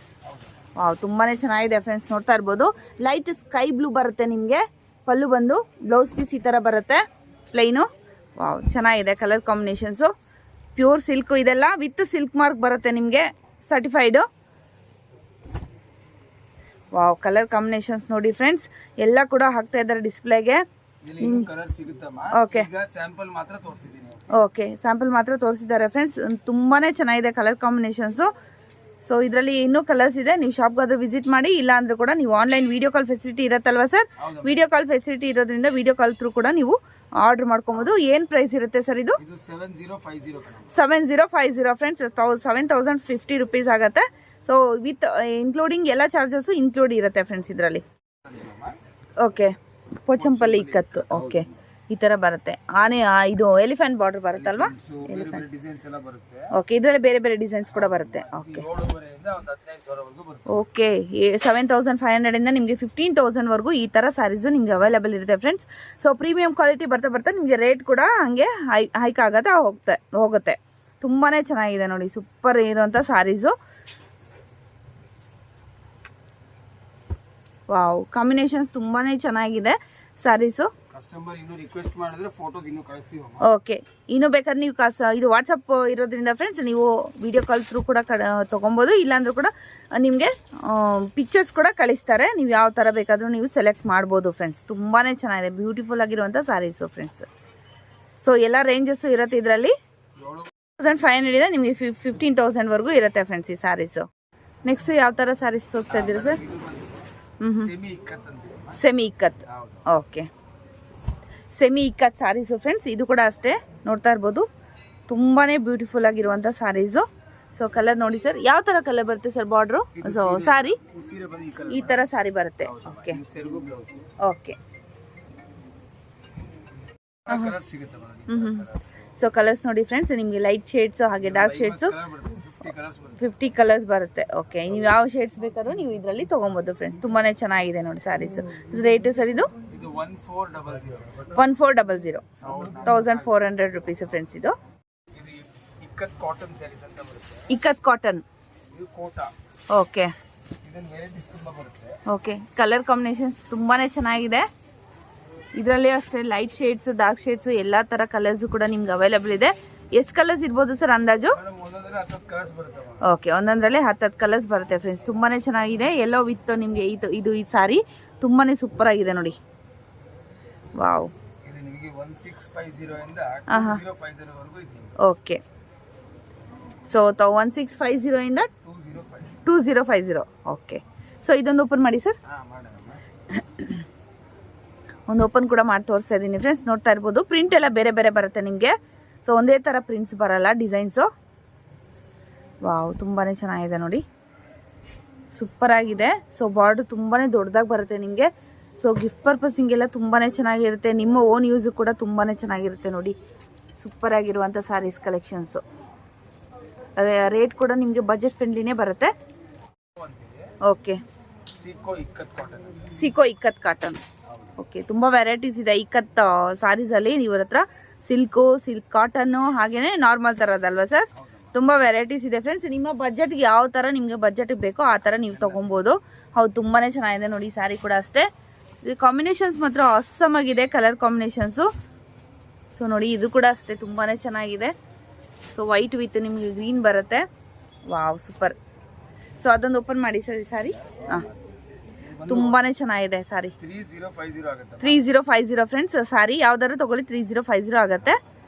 ವಾವ್, ತುಂಬಾನೇ ಚೆನ್ನಾಗಿದೆ ಫ್ರೆಂಡ್ಸ್. ನೋಡ್ತಾ ಇರ್ಬೋದು, ಲೈಟ್ ಸ್ಕೈ ಬ್ಲೂ ಬರುತ್ತೆ ನಿಮಗೆ. ಪಲ್ಲು ಬಂದು ಬ್ಲೌಸ್ ಪೀಸ್ ಈ ಥರ ಬರುತ್ತೆ ಪ್ಲೈನು. ವಾವ್, ಚೆನ್ನಾಗಿದೆ ಕಲರ್ ಕಾಂಬಿನೇಷನ್ಸು. ಪ್ಯೂರ್ ಸಿಲ್ಕು ಇದೆಲ್ಲ, ವಿತ್ ಸಿಲ್ಕ್ ಮಾರ್ಕ್ ಬರುತ್ತೆ ನಿಮಗೆ, ಸರ್ಟಿಫೈಡು. ವಾವ್, ಕಲರ್ ಕಾಂಬಿನೇಷನ್ಸ್ ನೋಡಿ ಫ್ರೆಂಡ್ಸ್, ಎಲ್ಲ ಕೂಡ ಹಾಕ್ತಾ ಇದ್ದಾರೆ ಡಿಸ್ಪ್ಲೇಗೆ. ಓಕೆ, ಓಕೆ, ಸ್ಯಾಂಪಲ್ ಮಾತ್ರ ತೋರಿಸಿದ್ದಾರೆ ಫ್ರೆಂಡ್ಸ್. ತುಂಬಾನೇ ಚೆನ್ನಾಗಿದೆ ಕಲರ್ ಕಾಂಬಿನೇಷನ್ಸು. ಸೊ ಇದರಲ್ಲಿ ಇನ್ನೂ ಕಲರ್ಸ್ ಇದೆ, ನೀವು ಶಾಪ್ಗಾದ್ರೂ ವಿಸಿಟ್ ಮಾಡಿ. ಇಲ್ಲ ಅಂದ್ರೆ ಕೂಡ ನೀವು ಆನ್ಲೈನ್ ವಿಡಿಯೋ ಕಾಲ್ ಫೆಸಿಲಿಟಿ ಇರುತ್ತಲ್ವಾ ಸರ್? ವಿಡಿಯೋ ಕಾಲ್ ಫೆಸಿಲಿಟಿ ಇರೋದ್ರಿಂದ ವಿಡಿಯೋ ಕಾಲ್ ಥ್ರೂ ಕೂಡ ನೀವು ಆರ್ಡರ್ ಮಾಡ್ಕೊಬೋದು. ಏನು ಪ್ರೈಸ್ ಇರುತ್ತೆ ಸರ್ ಇದು? 7050 ಫ್ರೆಂಡ್ಸ್, 7,050 ರುಪೀಸ್ ಆಗುತ್ತೆ. ಸೊ ವಿತ್ ಇನ್ಕ್ಲೂಡಿಂಗ್ ಎಲ್ಲ ಚಾರ್ಜಸ್ಸು ಇನ್ಕ್ಲೂಡ್ ಇರುತ್ತೆ ಫ್ರೆಂಡ್ಸ್ ಇದರಲ್ಲಿ. ಓಕೆ, ಪೋಚಂಪಲ್ಲಿ ಇಕ್ಕತ್ತು. ಓಕೆ, ಈ ತರ ಬರುತ್ತೆ. ಆನೆ ಇದು ಎಲಿಫೆಂಟ್ ಬಾರ್ಡರ್ ಬರುತ್ತಲ್ವಾ? ಓಕೆ, ಇದರಲ್ಲಿ ಬೇರೆ ಬೇರೆ ಡಿಸೈನ್ಸ್ ಕೂಡ ಬರುತ್ತೆ. ಓಕೆ, ಓಕೆ, 7,500 ಇಂದ ನಿಮಗೆ 15,000 ವರೆಗೂ ಈ ತರ ಸ್ಯಾರೀಸು ನಿಮ್ಗೆ ಅವೈಲೇಬಲ್ ಇರುತ್ತೆ ಫ್ರೆಂಡ್ಸ್. ಸೊ ಪ್ರೀಮಿಯಂ ಕ್ವಾಲಿಟಿ ಬರ್ತಾ ಬರ್ತಾ ನಿಮಗೆ ರೇಟ್ ಕೂಡ ಹಂಗೆ ಹೈಕ್ ಆಗತ್ತೆ ಹೋಗುತ್ತೆ. ತುಂಬಾನೇ ಚೆನ್ನಾಗಿದೆ ನೋಡಿ, ಸೂಪರ್ ಇರುವಂತ ಸ್ಯಾರೀಸು. ವಾವ್, ಕಾಂಬಿನೇಷನ್ಸ್ ತುಂಬಾನೇ ಚೆನ್ನಾಗಿದೆ ಸ್ಯಾರೀಸು. ಕಸ್ಟಮರ್ ಇನ್ನು ರಿಕ್ವೆಸ್ಟ್ ಮಾಡಿದ್ರೆ ಫೋಟೋಸ್ ಇನ್ನು ಕಳಿಸ್ತೀವಿ. ಓಕೆ, ಇನ್ನು ಬೇಕಾದ್ರೆ ನೀವು ಇದು ವಾಟ್ಸಪ್ ಇರೋದ್ರಿಂದ ಫ್ರೆಂಡ್ಸ್ ನೀವು ವಿಡಿಯೋ ಕಾಲ್ ಥ್ರೂ ಕೂಡ ತೊಗೊಬೋದು. ಇಲ್ಲಾಂದ್ರೂ ಕೂಡ ನಿಮಗೆ ಪಿಕ್ಚರ್ಸ್ ಕೂಡ ಕಳಿಸ್ತಾರೆ. ನೀವು ಯಾವ ಥರ ಬೇಕಾದರೂ ನೀವು ಸೆಲೆಕ್ಟ್ ಮಾಡ್ಬೋದು ಫ್ರೆಂಡ್ಸ್. ತುಂಬಾ ಚೆನ್ನಾಗಿದೆ, ಬ್ಯೂಟಿಫುಲ್ ಆಗಿರುವಂಥ ಸ್ಯಾರೀಸು ಫ್ರೆಂಡ್ಸ್. ಸೊ ಎಲ್ಲ ರೇಂಜಸ್ಸು ಇರುತ್ತೆ ಇದರಲ್ಲಿ. 7,500 ಇಂದ ನಿಮಗೆ 15,000 ವರೆಗೂ ಇರುತ್ತೆ ಫ್ರೆಂಡ್ಸ್ ಈ ಸ್ಯಾರೀಸು. ನೆಕ್ಸ್ಟ್ ಯಾವ ಥರ ಸ್ಯಾರೀಸ್ ತೋರಿಸ್ತಾ ಇದ್ದೀರಾ sir? Semi ikat. Okay, semi ikat saris friends. ಇದು ಕೂಡ ಅಷ್ಟೇ, ನೋಡ್ತಾ ಇರ್ಬೋದು, ತುಂಬಾನೇ ಬ್ಯೂಟಿಫುಲ್ ಆಗಿರುವಂಥ ಸ್ಯಾರೀಸು. ಸೊ ಕಲರ್ ನೋಡಿ ಸರ್, ಯಾವ ಥರ ಕಲರ್ ಬರುತ್ತೆ ಸರ್ ಬಾರ್ಡ್ರು? ಸೊ ಸ್ಯಾರಿ ಈ ಥರ ಸ್ಯಾರಿ ಬರುತ್ತೆ. ಓಕೆ, ಓಕೆ, ಸೊ ಕಲರ್ಸ್ ನೋಡಿ ಫ್ರೆಂಡ್ಸ್, ನಿಮಗೆ ಲೈಟ್ ಶೇಡ್ಸು ಹಾಗೆ ಡಾರ್ಕ್ ಶೇಡ್ಸು 50 ಕಲರ್ಸ್ ಬರುತ್ತೆ. ಓಕೆ, ನೀವು ಯಾವ ಶೇಡ್ಸ್ ಬೇಕಾದ್ರೂ ನೀವು ಇದರಲ್ಲಿ ತೊಗೊಬೋದು ಫ್ರೆಂಡ್ಸ್. ತುಂಬಾನೇ ಚೆನ್ನಾಗಿದೆ ನೋಡಿ ಸ್ಯಾರೀಸ್. ರೇಟ್ ಸರ್ ಇದು 1400, 1,400 ರುಪೀಸ್ ಫ್ರೆಂಡ್ಸ್. ಇದು ikat cotton. Okay, okay, colour combinations ತುಂಬಾನೇ ಚೆನ್ನಾಗಿದೆ. ಇದರಲ್ಲಿ ಅಷ್ಟೇ ಲೈಟ್ ಶೇಡ್ಸ್ ಡಾರ್ಕ್ ಶೇಡ್ಸ್ ಎಲ್ಲ ಥರ ಕಲರ್ಸು ಕೂಡ ನಿಮ್ಗೆ ಅವೈಲೇಬಲ್ ಇದೆ. ಎಷ್ಟು ಕಲರ್ಸ್ ಇರ್ಬೋದು ಸರ್ ಅಂದಾಜು? ಓಕೆ, ಒಂದೊಂದರಲ್ಲಿ 10 ಕಲರ್ಸ್ ಬರುತ್ತೆ ಫ್ರೆಂಡ್ಸ್. ತುಂಬಾ ಚೆನ್ನಾಗಿದೆ. ಎಲ್ಲೋ ವಿತ್ ನಿಮಗೆ ಇದು ಈ ಸಾರಿ ತುಂಬಾ ಸೂಪರ್ ಆಗಿದೆ ನೋಡಿ. ವಾವ್. ಓಕೆ, ಸೊ 1650 ಇಂದ 2050. ಓಕೆ, ಸೊ ಇದೊಂದು ಓಪನ್ ಮಾಡಿ ಸರ್. ಒಂದು ಓಪನ್ ಕೂಡ ಮಾಡಿ ತೋರಿಸ್ತಾ ಇದ್ದೀನಿ ಫ್ರೆಂಡ್ಸ್. ನೋಡ್ತಾ ಇರ್ಬೋದು, ಪ್ರಿಂಟ್ ಎಲ್ಲ ಬೇರೆ ಬೇರೆ ಬರುತ್ತೆ ನಿಮಗೆ. ಸೊ ಒಂದೇ ಥರ ಪ್ರಿಂಟ್ಸ್ ಬರಲ್ಲ, ಡಿಸೈನ್ಸು. ವಾವ್, ತುಂಬಾ ಚೆನ್ನಾಗಿದೆ ನೋಡಿ, ಸೂಪರ್ ಆಗಿದೆ. ಸೊ ಬಾರ್ಡ್ರ್ ತುಂಬಾ ದೊಡ್ಡದಾಗಿ ಬರುತ್ತೆ ನಿಮಗೆ. ಸೊ ಗಿಫ್ಟ್ ಪರ್ಪಸಿಂಗೆಲ್ಲ ತುಂಬಾ ಚೆನ್ನಾಗಿರುತ್ತೆ. ನಿಮ್ಮ ಓನ್ ಯೂಸ್ ಕೂಡ ತುಂಬಾ ಚೆನ್ನಾಗಿರುತ್ತೆ ನೋಡಿ. ಸೂಪರ್ ಆಗಿರುವಂಥ ಸ್ಯಾರೀಸ್ ಕಲೆಕ್ಷನ್ಸು. ರೇಟ್ ಕೂಡ ನಿಮಗೆ ಬಜೆಟ್ ಫ್ರೆಂಡ್ಲಿನೇ ಬರುತ್ತೆ. ಓಕೆ, ಸಿಕೋ ಇಕ್ಕತ್ ಕಾಟನ್. ಓಕೆ, ತುಂಬ ವೆರೈಟೀಸ್ ಇದೆ ಇಕ್ಕತ್ ಸ್ಯಾರೀಸಲ್ಲಿ. ಇವ್ರ ಹತ್ರ ಸಿಲ್ಕ್ ಕಾಟನ್ನು ಹಾಗೇನೆ ನಾರ್ಮಲ್ ಥರದಲ್ವಾ ಸರ್? ತುಂಬ ವೆರೈಟೀಸ್ ಇದೆ ಫ್ರೆಂಡ್ಸ್. ನಿಮ್ಮ ಬಜೆಟ್ಗೆ ಯಾವ ಥರ ನಿಮಗೆ ಬಜೆಟ್ಗೆ ಬೇಕೋ ಆ ಥರ ನೀವು ತೊಗೊಬೋದು. ಹೌದು, ತುಂಬಾ ಚೆನ್ನಾಗಿದೆ ನೋಡಿ. ಸ್ಯಾರಿ ಕೂಡ ಅಷ್ಟೇ. ಕಾಂಬಿನೇಷನ್ಸ್ ಮಾತ್ರ ಆಸಮ್ ಆಗಿದೆ, ಕಲರ್ ಕಾಂಬಿನೇಷನ್ಸು. ಸೊ ನೋಡಿ, ಇದು ಕೂಡ ಅಷ್ಟೇ ತುಂಬಾ ಚೆನ್ನಾಗಿದೆ. ಸೊ ವೈಟ್ ವಿತ್ ನಿಮಗೆ ಗ್ರೀನ್ ಬರುತ್ತೆ. Wow, super. ಸೊ ಅದೊಂದು ಓಪನ್ ಮಾಡಿ ಸರ್ ಈ ಸಾರಿ. ಹಾಂ, ತುಂಬಾ ಚೆನ್ನಾಗಿದೆ ಸಾರಿ. 3050 ಫ್ರೆಂಡ್ಸ್. ಸಾರಿ ಯಾವ್ದಾದ್ರು ತಗೊಳ್ಳಿ 3050 ಆಗುತ್ತೆ.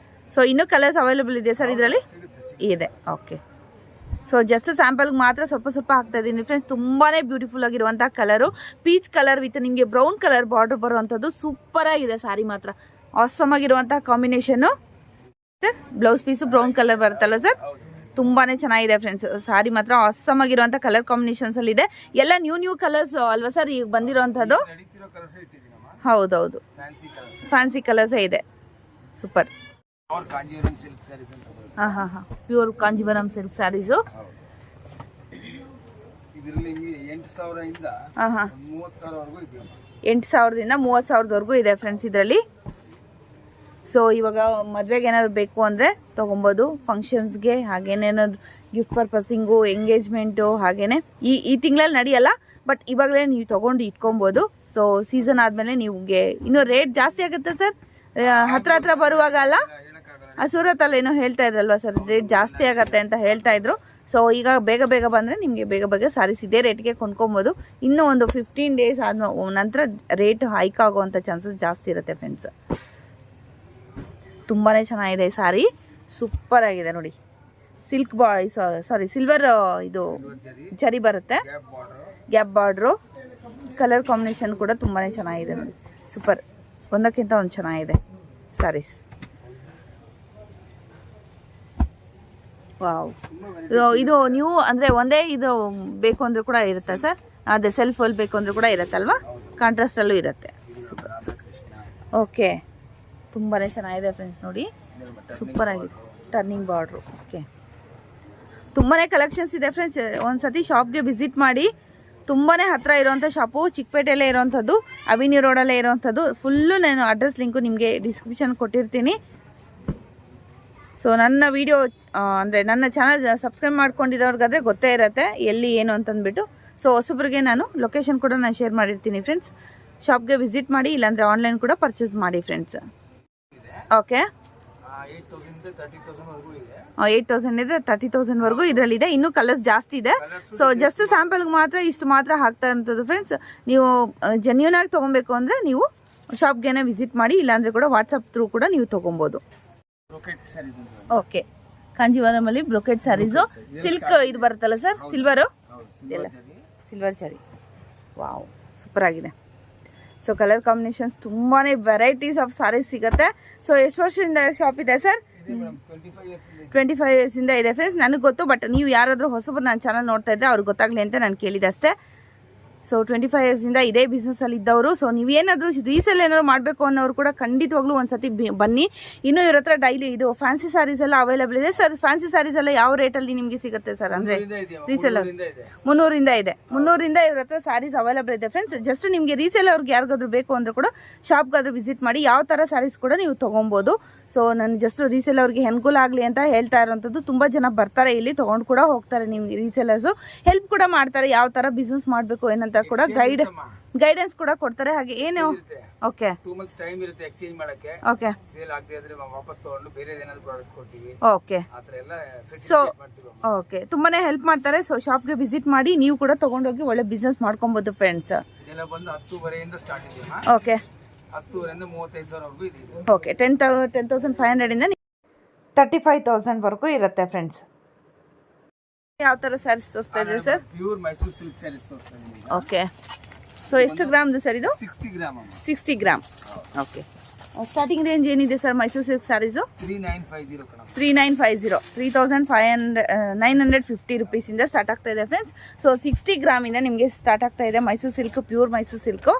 ಸೊ ಇನ್ನೂ ಕಲರ್ಸ್ ಅವೈಲೇಬಲ್ ಇದೆ ಸರ್ ಇದರಲ್ಲಿ? ಇದೆ. ಓಕೆ, ಸೊ ಜಸ್ಟ್ ಸ್ಯಾಂಪಲ್ಗೆ ಮಾತ್ರ ಸ್ವಲ್ಪ ಹಾಕ್ತಾ ಇದ್ದೀನಿ ಫ್ರೆಂಡ್ಸ್. ತುಂಬಾ ಬ್ಯೂಟಿಫುಲ್ ಆಗಿರುವಂಥ ಕಲರು, ಪೀಚ್ ಕಲರ್ ವಿತ್ ನಿಮಗೆ ಬ್ರೌನ್ ಕಲರ್ ಬಾರ್ಡರ್ ಬರುವಂಥದ್ದು. ಸೂಪರ್ ಆಗಿದೆ ಸಾರಿ ಮಾತ್ರ. ಆಸಮ್ ಆಗಿರುವಂಥ combination. Sir blouse piece brown colour ಬರುತ್ತಲ್ಲ ಸರ್? ತುಂಬಾ ಚೆನ್ನಾಗಿದೆ ಫ್ರೆಂಡ್ಸ್. ಸಾರಿ ಮಾತ್ರ ಆಸಮ್ ಆಗಿರುವಂಥ ಕಲರ್ ಕಾಂಬಿನೇಷನ್ಸಲ್ಲಿ ಇದೆ. ಎಲ್ಲ ನ್ಯೂ ಕಲರ್ಸ್ ಅಲ್ವಾ ಸರ್ ಈಗ ಬಂದಿರೋವಂಥದ್ದು? ಹೌದೌದು, ಫ್ಯಾನ್ಸಿ ಕಲರ್ಸೇ ಇದೆ. ಸೂಪರ್. ಹಾಂ, ಪ್ಯೂರ್ ಕಾಂಜೀವರಂ ಸಿಲ್ಕ್ ಸ್ಯಾರೀಸು. ಹಾಂ, 8,000ದಿಂದ 30,000ವರೆಗೂ ಇದೆ ಫ್ರೆಂಡ್ಸ್ ಇದರಲ್ಲಿ. ಸೊ ಇವಾಗ ಮದುವೆಗೆ ಏನಾದ್ರು ಬೇಕು ಅಂದರೆ ತೊಗೊಬೋದು, ಫಂಕ್ಷನ್ಸ್ಗೆ, ಹಾಗೇನೇನಾದ್ರು ಗಿಫ್ಟ್ ಪರ್ಪಸಿಂಗು, ಎಂಗೇಜ್ಮೆಂಟು, ಹಾಗೇನೆ ಈ ತಿಂಗಳಲ್ಲಿ ನಡೆಯಲ್ಲ, ಬಟ್ ಇವಾಗಲೇ ನೀವು ತೊಗೊಂಡು ಇಟ್ಕೊಬೋದು. ಸೊ ಸೀಸನ್ ಆದಮೇಲೆ ನಿಮಗೆ ಇನ್ನೂ ರೇಟ್ ಜಾಸ್ತಿ ಆಗುತ್ತೆ ಸರ್. ಹತ್ರ ಬರುವಾಗ ಅಲ್ಲ, ಸೂರತ್ತಲ್ಲಿ ಏನೋ ಹೇಳ್ತಾ ಇದ್ರಲ್ವ ಸರ್, ರೇಟ್ ಜಾಸ್ತಿ ಆಗುತ್ತೆ ಅಂತ ಹೇಳ್ತಾ ಇದ್ರು. ಸೊ ಈಗ ಬೇಗ ಬಂದರೆ ನಿಮಗೆ ಬೇಗ ಸಾರೀಸ್ ಇದೇ ರೇಟ್ಗೆ ಕೊಂಡ್ಕೊಬೋದು. ಇನ್ನೂ ಒಂದು 15 ಡೇಸ್ ಆದ ನಂತರ ರೇಟ್ ಹೈಕ್ ಆಗುವಂಥ ಚಾನ್ಸಸ್ ಜಾಸ್ತಿ ಇರುತ್ತೆ ಫ್ರೆಂಡ್ಸ್. ತುಂಬಾ ಚೆನ್ನಾಗಿದೆ ಈ ಸಾರಿ. ಸೂಪರ್ ಆಗಿದೆ ನೋಡಿ. ಸಿಲ್ಕ್ ಸಾರಿ ಸಿಲ್ವರ್ ಇದು ಜರಿ ಬರುತ್ತೆ, ಗ್ಯಾಪ್ ಬಾರ್ಡ್ರು. ಕಲರ್ ಕಾಂಬಿನೇಷನ್ ಕೂಡ ತುಂಬಾ ಚೆನ್ನಾಗಿದೆ ನೋಡಿ. ಸೂಪರ್, ಒಂದಕ್ಕಿಂತ ಒಂದು ಚೆನ್ನಾಗಿದೆ ಸಾರೀಸ್. ವಾವ್, ಇದು ನ್ಯೂ ಅಂದರೆ ಒಂದೇ ಇದು ಬೇಕು ಅಂದರೂ ಕೂಡ ಇರುತ್ತೆ ಸರ್. ಅದೇ ಸೆಲ್ಫ್ ಅಲ್ಲಿ ಬೇಕು ಅಂದರೂ ಕೂಡ ಇರುತ್ತಲ್ವಾ? ಕಾಂಟ್ರಾಸ್ಟಲ್ಲೂ ಇರುತ್ತೆ. ಸೂಪರ್. ಓಕೆ, ತುಂಬಾ ಚೆನ್ನಾಗಿದೆ ಫ್ರೆಂಡ್ಸ್ ನೋಡಿ. ಸೂಪರ್ ಆಗಿದೆ. Turning border. ಓಕೆ, ತುಂಬಾ ಕಲೆಕ್ಷನ್ಸ್ ಇದೆ ಫ್ರೆಂಡ್ಸ್. ಒಂದ್ಸತಿ ಶಾಪ್ಗೆ ವಿಸಿಟ್ ಮಾಡಿ. ತುಂಬಾ ಹತ್ರ ಇರೋವಂಥ ಶಾಪು, ಚಿಕ್ಕಪೇಟೆಯಲ್ಲೇ ಇರೋವಂಥದ್ದು, ಅವಿನ್ಯೂ ರೋಡಲ್ಲೇ ಇರೋವಂಥದ್ದು. ಫುಲ್ಲು ನಾನು ಅಡ್ರೆಸ್ ಲಿಂಕು ನಿಮಗೆ ಡಿಸ್ಕ್ರಿಪ್ಷನ್ ಕೊಟ್ಟಿರ್ತೀನಿ. ಸೊ ನನ್ನ ವಿಡಿಯೋ ಅಂದರೆ ನನ್ನ ಚಾನಲ್ ಸಬ್ಸ್ಕ್ರೈಬ್ ಮಾಡ್ಕೊಂಡಿರೋರ್ಗಾದ್ರೆ ಗೊತ್ತೇ ಇರುತ್ತೆ ಎಲ್ಲಿ ಏನು ಅಂತಂದ್ಬಿಟ್ಟು. ಸೊ ಹೊಸಬ್ರಿಗೆ ನಾನು ಲೊಕೇಶನ್ ಕೂಡ ನಾನು ಶೇರ್ ಮಾಡಿರ್ತೀನಿ ಫ್ರೆಂಡ್ಸ್. ಶಾಪ್ಗೆ ವಿಸಿಟ್ ಮಾಡಿ, ಇಲ್ಲಾಂದರೆ ಆನ್ಲೈನ್ ಕೂಡ ಪರ್ಚೇಸ್ ಮಾಡಿ ಫ್ರೆಂಡ್ಸ್. ಓಕೆ, 8,000 ಇದೆ, 30,000ವರೆಗೂ ಇದರಲ್ಲಿದೆ. ಇನ್ನೂ ಕಲರ್ಸ್ ಜಾಸ್ತಿ ಇದೆ. ಸೊ ಜಸ್ಟ್ ಸ್ಯಾಂಪಲ್ಗೆ ಮಾತ್ರ ಇಷ್ಟು ಮಾತ್ರ ಹಾಕ್ತಾ ಇರೋಂಥದ್ದು ಫ್ರೆಂಡ್ಸ್. ನೀವು ಜೆನ್ಯೂನ್ ಆಗಿ ತೊಗೊಬೇಕು ಅಂದರೆ ನೀವು ಶಾಪ್ಗೆ ವಿಸಿಟ್ ಮಾಡಿ, ಇಲ್ಲಾಂದರೆ ಕೂಡ ವಾಟ್ಸಪ್ ಥ್ರೂ ಕೂಡ ನೀವು ತೊಗೊಬೋದು. ಓಕೆ, ಕಾಂಜೀವರಮಲ್ಲಿ ಬ್ರೊಕೆಟ್ ಸ್ಯಾರೀಸು. ಸಿಲ್ಕ್ ಇದು ಬರುತ್ತಲ್ಲ ಸರ್, ಸಿಲ್ವರು ಎಲ್ಲ ಸಿಲ್ವರ್ ಜರಿ. ವಾವ್, ಸೂಪರ್ ಆಗಿದೆ. ಸೊ ಕಲರ್ ಕಾಂಬಿನೇಷನ್ಸ್ ತುಂಬಾ ವೆರೈಟೀಸ್ ಆಫ್ ಸಾರೀಸ್ ಸಿಗುತ್ತೆ. ಸೊ ಎಷ್ಟು ವರ್ಷದಿಂದ ಶಾಪ್ ಇದೆ ಸರ್? 25 ಇಯರ್ಸಿಂದ ಇದೆ ಫ್ರೆಂಡ್ಸ್. ನನಗೆ ಗೊತ್ತು, ಬಟ್ ನೀವು ಯಾರಾದರೂ ಹೊಸಬ್ರು ನನ್ನ ಚಾನಲ್ ನೋಡ್ತಾ ಇದ್ದರೆ ಅವ್ರಿಗೆ ಗೊತ್ತಾಗಲಿ ಅಂತ ನಾನು ಕೇಳಿದೆ ಅಷ್ಟೇ. ಸೊ 25 ಇಯರ್ಸಿಂದ ಇದೇ ಬಿಸ್ನೆಸ್ಸಲ್ಲಿ ಇದ್ದವರು. ಸೊ ನೀವೇನಾದರೂ ರೀಸೇಲ್ ಏನಾದ್ರು ಮಾಡಬೇಕು ಅನ್ನೋರು ಕೂಡ ಖಂಡಿತವಾಗ್ಲೂ ಒಂದ್ಸತಿ ಬನ್ನಿ. ಇನ್ನೂ ಇವ್ರ ಹತ್ರ ಡೈಲಿ ಇದು ಫ್ಯಾನ್ಸಿ ಸ್ಯಾರೀಸ್ ಎಲ್ಲ ಅವೈಲೇಬಲ್ ಇದೆ ಸರ್. ಫ್ಯಾನ್ಸಿ ಸ್ಯಾರೀಸ್ ಎಲ್ಲ ಯಾವ ರೇಟಲ್ಲಿ ನಿಮಗೆ ಸಿಗುತ್ತೆ ಸರ್? ಅಂದರೆ ರೀಸೇಲ್ 300ರಿಂದ ಇದೆ. 300ರಿಂದ ಇವ್ರ ಹತ್ರ ಸ್ಯಾರೀಸ್ ಅವೈಲೇಬಲ್ ಇದೆ ಫ್ರೆಂಡ್ಸ್. ಜಸ್ಟ್ ನಿಮಗೆ ರೀಸೇಲ್ ಅವ್ರಿಗೆ ಯಾರಿಗಾದ್ರೂ ಬೇಕು ಅಂದರೆ ಕೂಡ ಶಾಪ್ಗಾದ್ರೂ ವಿಸಿಟ್ ಮಾಡಿ ಯಾವ ಥರ ಸ್ಯಾರೀಸ್ ಕೂಡ ನೀವು ತೊಗೊಬೋದು. ಸೊ ನಾನು ಜಸ್ಟ್ ರೀಸೇಲ್ ಅವ್ರಿಗೆ ಅನುಕೂಲ ಆಗಲಿ ಅಂತ ಹೇಳ್ತಾ ಇರೋಂಥದ್ದು. ತುಂಬ ಜನ ಬರ್ತಾರೆ ಇಲ್ಲಿ, ತೊಗೊಂಡು ಕೂಡ ಹೋಗ್ತಾರೆ. ನಿಮ್ಗೆ ರೀಸೇಲರ್ಸು ಹೆಲ್ಪ್ ಕೂಡ ಮಾಡ್ತಾರೆ, ಯಾವ ಥರ ಬಿಸ್ನೆಸ್ ಮಾಡಬೇಕು ಏನಂತ ಕೂಡ ಗೈಡ್ ಗೈಡೆನ್ಸ್ ಕೂಡ ಕೊಡ್ತಾರೆ. ಹಾಗೆ ಏನು ಇರುತ್ತೆ ಓಕೆ 2 months ಟೈಮ್ ಇರುತ್ತೆ ಎಕ್ಸ್ಚೇಂಜ್ ಮಾಡಕ್ಕೆ. ಓಕೆ ಸೇಲ್ ಆಗದೆ ಇದ್ರೆ ವಾಪಸ್ ತಗೊಂಡು ಬೇರೆ ಏನಾದ್ರು ಪ್ರಾಡಕ್ಟ್ ಕೊಡ್ತೀವಿ. ಓಕೆ ಆತರ ಎಲ್ಲ ಸೊ ಫೆಸಿಲಿಟಿ ಮಾಡ್ತೀವಿ. ಓಕೆ ತುಂಬಾನೇ ಹೆಲ್ಪ್ ಮಾಡ್ತಾರೆ. ಸೊ ಶಾಪ್ಗೆ ವಿಸಿಟ್ ಮಾಡಿ ನೀವು ಕೂಡ ತಗೊಂಡೋಗಿ ಒಳ್ಳೆ ಬಿಸ್ನೆಸ್ ಮಾಡ್ಕೊಬೋದು ಫ್ರೆಂಡ್ಸ್. ಇದೆಲ್ಲ ಬಂದು 10,500 ಸ್ಟಾರ್ಟ್ ಇದೆ. ಓಕೆ 10,500 35,000 ವರೆಗೂ ಇದೆ. ಓಕೆ 10,500 ಇಂದ 35,000 ವರೆಗೂ ಇರುತ್ತೆ ಫ್ರೆಂಡ್ಸ್. ಯಾವ ಥರ ಸ್ಯಾರೀಸ್ ತೋರಿಸ್ತಾ ಇದ್ದೀರಿ sir? Pure Mysore silk saris ತೋರಿಸ್ತಾ ಇದ್ದೀನಿ. ಓಕೆ ಸೊ ಎಷ್ಟು ಗ್ರಾಮ್ದು ಸರ್ ಇದು? 60 ಗ್ರಾಮ್ ಅಮ್ಮ. 60 ಗ್ರಾಮ್. ಓಕೆ ಸ್ಟಾರ್ಟಿಂಗ್ ರೇಂಜ್ ಏನಿದೆ ಸರ್ ಮೈಸೂರು ಸಿಲ್ಕ್ ಸ್ಯಾರೀಸು? 3950 ಕಣ. 3950 3,950 ರುಪೀಸಿಂದ ಸ್ಟಾರ್ಟ್ ಆಗ್ತಾ ಇದೆ ಫ್ರೆಂಡ್ಸ್. ಸೊ 60 ಗ್ರಾಮಿಂದ ನಿಮಗೆ ಸ್ಟಾರ್ಟ್ ಆಗ್ತಾ ಇದೆ Mysuru silk, pure Mysuru silk.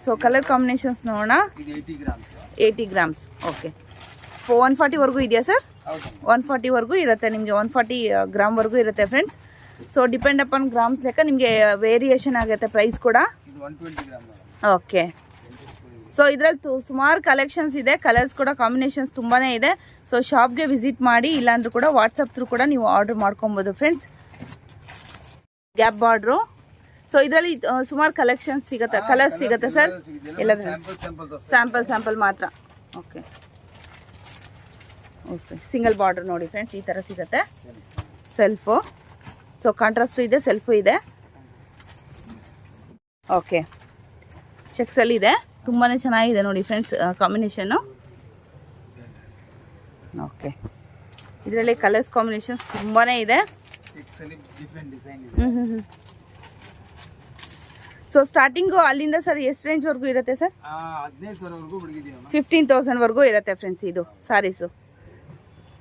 So colour combinations ನೋಡೋಣ. ಇದು 80 ಗ್ರಾಮ್ಸ್. 80 ಗ್ರಾಮ್ಸ್. ಓಕೆ 140 ವರೆಗೂ ಇದೆಯಾ ಸರ್? ಹೌದು 140 ವರೆಗೂ ಇರುತ್ತೆ ನಿಮಗೆ. 140 ಗ್ರಾಮ್ ವರೆಗೂ ಇರುತ್ತೆ friends. So depend upon grams ಲೆಕ್ಕ ನಿಮಗೆ ವೇರಿಯೇಷನ್ ಆಗುತ್ತೆ ಪ್ರೈಸ್ ಕೂಡ. ಇದು 120 ಗ್ರಾಮ್. ಓಕೆ ಸೊ ಇದರಲ್ಲಿ ಸುಮಾರು ಕಲೆಕ್ಷನ್ಸ್ ಇದೆ, ಕಲರ್ಸ್ ಕೂಡ ಕಾಂಬಿನೇಷನ್ಸ್ ತುಂಬಾ ಇದೆ. ಸೊ ಶಾಪ್ಗೆ ವಿಸಿಟ್ ಮಾಡಿ, ಇಲ್ಲಾಂದ್ರೂ ಕೂಡ ವಾಟ್ಸಪ್ ಥ್ರೂ ಕೂಡ ನೀವು ಆರ್ಡರ್ ಮಾಡ್ಕೊಬೋದು ಫ್ರೆಂಡ್ಸ್. Gap border. ಸೊ ಇದರಲ್ಲಿ ಸುಮಾರು ಕಲೆಕ್ಷನ್ಸ್ ಸಿಗುತ್ತೆ, ಕಲರ್ಸ್ ಸಿಗುತ್ತೆ ಸರ್. ಎಲ್ಲ ಸ್ಯಾಂಪಲ್ ಮಾತ್ರ. ಓಕೆ ಓಕೆ ಸಿಂಗಲ್ ಬಾರ್ಡರ್ ನೋಡಿ ಫ್ರೆಂಡ್ಸ್, ಈ ಥರ ಸಿಗುತ್ತೆ. ಸೆಲ್ಫು. ಸೊ ಕಾಂಟ್ರಾಸ್ಟು ಇದೆ, ಸೆಲ್ಫು ಇದೆ. ಓಕೆ ಚೆಕ್ಸಲ್ಲಿ ಇದೆ, ತುಂಬಾ ಚೆನ್ನಾಗಿದೆ ನೋಡಿ ಫ್ರೆಂಡ್ಸ್ ಕಾಂಬಿನೇಷನ್ನು. ಓಕೆ ಇದರಲ್ಲಿ ಕಲರ್ಸ್ ಕಾಂಬಿನೇಷನ್ಸ್ ತುಂಬಾ ಇದೆ. ಡಿಫರೆಂಟ್ ಡಿಸೈನ್ ಇದೆ. ಸೊ ಸ್ಟಾರ್ಟಿಂಗು ಅಲ್ಲಿಂದ ಸರ್ ಎಷ್ಟು ರೇಂಜ್ವರೆಗೂ ಇರುತ್ತೆ ಸರ್? 15,000 ವರೆಗೂ ಬಿಡಿಗಿದ್ದೀವಿ. 15,000 ವರೆಗೂ ಇರುತ್ತೆ ಫ್ರೆಂಡ್ಸ್ ಇದು ಸಾರೀಸು.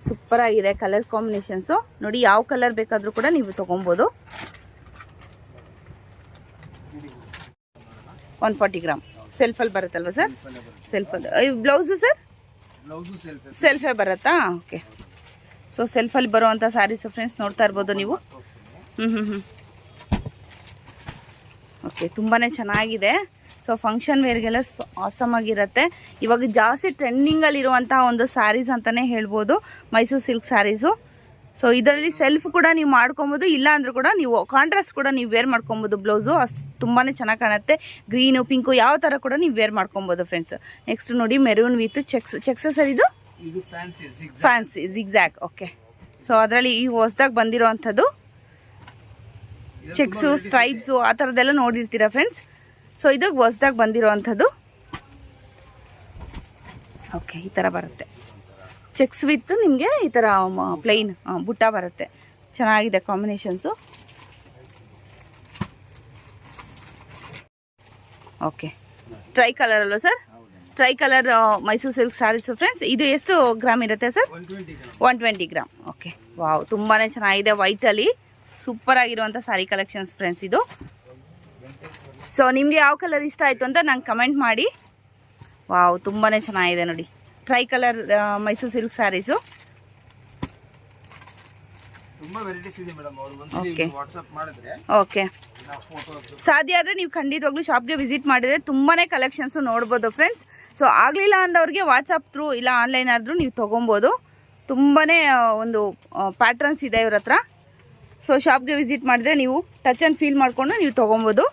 ಸೂಪರ್ ಆಗಿದೆ ಕಲರ್ ಕಾಂಬಿನೇಷನ್ಸು ನೋಡಿ. ಯಾವ ಕಲರ್ ಬೇಕಾದರೂ ಕೂಡ ನೀವು ತೊಗೊಬೋದು. 140 ಗ್ರಾಮ್ ಸೆಲ್ಫಲ್ಲಿ ಬರುತ್ತಲ್ವ ಸರ್? ಸೆಲ್ಫಲ್ಲಿ. Blouse sir? ಬ್ಲೌಸು ಸೆಲ್ಫೇ ಬರುತ್ತಾ? ಓಕೆ ಸೊ ಸೆಲ್ಫಲ್ಲಿ ಬರುವಂಥ ಸ್ಯಾರೀಸು ಫ್ರೆಂಡ್ಸ್ ನೋಡ್ತಾ ಇರ್ಬೋದು ನೀವು. ಓಕೆ ತುಂಬಾ ಚೆನ್ನಾಗಿದೆ. ಸೊ ಫಂಕ್ಷನ್ ವೇರ್ಗೆಲ್ಲ ಆಸಮ್ ಆಗಿರುತ್ತೆ. ಇವಾಗ ಜಾಸ್ತಿ ಟ್ರೆಂಡಿಂಗಲ್ಲಿರುವಂತಹ ಒಂದು ಸ್ಯಾರೀಸ್ ಅಂತಲೇ ಹೇಳ್ಬೋದು ಮೈಸೂರು ಸಿಲ್ಕ್ ಸ್ಯಾರೀಸು. ಸೊ ಇದರಲ್ಲಿ ಸೆಲ್ಫ್ ಕೂಡ ನೀವು ಮಾಡ್ಕೊಬೋದು, ಇಲ್ಲ ಅಂದರೂ ಕೂಡ ನೀವು ಕಾಂಟ್ರಾಸ್ಟ್ ಕೂಡ ನೀವು ವೇರ್ ಮಾಡ್ಕೊಬೋದು. ಬ್ಲೌಸು ಅಷ್ಟು ತುಂಬಾ ಚೆನ್ನಾಗಿ ಕಾಣುತ್ತೆ. ಗ್ರೀನು ಪಿಂಕು ಯಾವ ಥರ ಕೂಡ ನೀವು ವೇರ್ ಮಾಡ್ಕೊಬೋದು ಫ್ರೆಂಡ್ಸ್. ನೆಕ್ಸ್ಟ್ ನೋಡಿ ಮೆರೂನ್ ವಿತ್ ಚೆಕ್ಸ್ ಸರ್. ಇದು ಫ್ಯಾನ್ಸಿ ಜಿಗ್ಜ್ಯಾಗ್. ಓಕೆ ಸೊ ಅದರಲ್ಲಿ ಈ ಹೊಸದಾಗಿ ಬಂದಿರೋವಂಥದ್ದು ಚೆಕ್ಸು ಸ್ಟ್ರೈಪ್ಸು ಆ ಥರದ್ದೆಲ್ಲ ನೋಡಿರ್ತೀರಾ ಫ್ರೆಂಡ್ಸ್. ಸೊ ಇದು ಹೊಸದಾಗಿ ಬಂದಿರೋವಂಥದ್ದು. ಓಕೆ ಈ ಥರ ಬರುತ್ತೆ ಚೆಕ್ಸ್ ವಿತ್ ನಿಮಗೆ ಈ ಥರ ಪ್ಲೈನ್ ಬುಟ್ಟ ಬರುತ್ತೆ. ಚೆನ್ನಾಗಿದೆ ಕಾಂಬಿನೇಷನ್ಸು. ಓಕೆ ಟ್ರೈ ಕಲರ್ ಅಲ್ವಾ sir? Tricolour Mysore silk saris friends. ಇದು ಎಷ್ಟು ಗ್ರಾಮ್ ಇರುತ್ತೆ ಸರ್? 120 ಗ್ರಾಮ್. ಓಕೆ ವಾವ್ ತುಂಬಾ ಚೆನ್ನಾಗಿದೆ. ವೈಟಲ್ಲಿ ಸೂಪರ್ ಆಗಿರುವಂಥ ಸ್ಯಾರಿ ಕಲೆಕ್ಷನ್ಸ್ ಫ್ರೆಂಡ್ಸ್ ಇದು. ಸೊ ನಿಮಗೆ ಯಾವ ಕಲರ್ ಇಷ್ಟ ಆಯಿತು ಅಂತ ನಂಗೆ ಕಮೆಂಟ್ ಮಾಡಿ. ವಾವ್ ತುಂಬಾ ಚೆನ್ನಾಗಿದೆ ನೋಡಿ tricolour Mysore silk saris. Okay ಸಾಧ್ಯ ಆದರೆ ನೀವು ಖಂಡಿತವಾಗ್ಲೂ ಶಾಪ್ಗೆ ವಿಸಿಟ್ ಮಾಡಿದರೆ ತುಂಬಾ ಕಲೆಕ್ಷನ್ಸು ನೋಡ್ಬೋದು ಫ್ರೆಂಡ್ಸ್. ಸೊ ಆಗಲಿಲ್ಲ ಅಂದವ್ರಿಗೆ ವಾಟ್ಸಪ್ ಥ್ರೂ ಇಲ್ಲ ಆನ್ಲೈನ್ ಆದರೂ ನೀವು ತೊಗೊಬೋದು. ತುಂಬಾ ಒಂದು ಪ್ಯಾಟ್ರನ್ಸ್ ಇದೆ ಇವ್ರ ಹತ್ರ. ಸೊ ಶಾಪ್ಗೆ ವಿಸಿಟ್ ಮಾಡಿದ್ರೆ ನೀವು ಟಚ್ ಆ್ಯಂಡ್ ಫೀಲ್ ಮಾಡಿಕೊಂಡು ನೀವು ತೊಗೊಬೋದು.